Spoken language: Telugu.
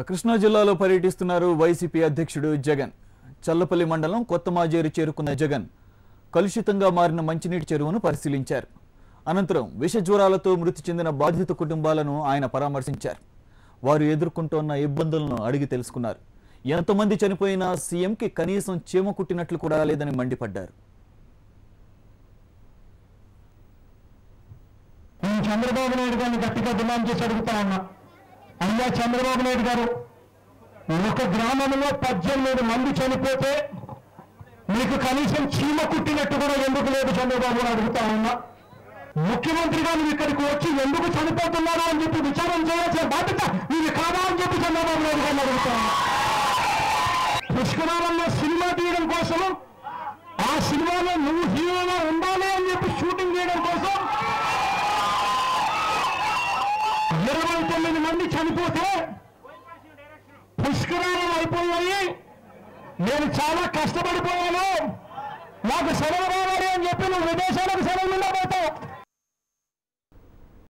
కృష్ణా జిల్లాలో పర్యటిస్తున్నారు వైసీపీ అధ్యక్షుడు జగన్. చల్లపల్లి మండలం కొత్తమాజేరు చేరుకున్న జగన్ కలుషితంగా మారిన మంచినీటి చెరువును పరిశీలించారు. అనంతరం విష జ్వరాలతో మృతి చెందిన బాధిత కుటుంబాలను ఆయన పరామర్శించారు. వారు ఎదుర్కొంటున్న ఇబ్బందులను అడిగి తెలుసుకున్నారు. ఎంతమంది చనిపోయినా సీఎంకి కనీసం చీమ కుట్టినట్లు కూడా లేదని మండిపడ్డారు. చంద్రబాబు నాయుడు గారిని గట్టిగా డిమాండ్ చేసి అడుగుతా ఉన్నా. అయ్యా చంద్రబాబు నాయుడు గారు, ఒక గ్రామంలో 18 మంది చనిపోతే మీకు కనీసం చీమ కుట్టినట్టు కూడా ఎందుకు లేదు చంద్రబాబు అని అడుగుతా ఉన్నా. ముఖ్యమంత్రి గారు ఇక్కడికి వచ్చి ఎందుకు చనిపోతున్నారు అని చెప్పి విచారం చేయాల్సిన బాధ్యత మీకు కాదా అని చెప్పి చంద్రబాబు నాయుడు గారిని అడుగుతా ఉన్నా. పుష్కరాలలో సినిమా తీయడం కోసం, ఆ సినిమాలో నువ్వు హీరోగా ఉండాలి అని చెప్పి షూటింగ్ చేయడం కోసం 29 మంది చనిపోతే పుష్కరాలు అయిపోయాయి, నేను చాలా కష్టపడిపోయాను, నాకు సెలవు రావాలి అని చెప్పి నువ్వు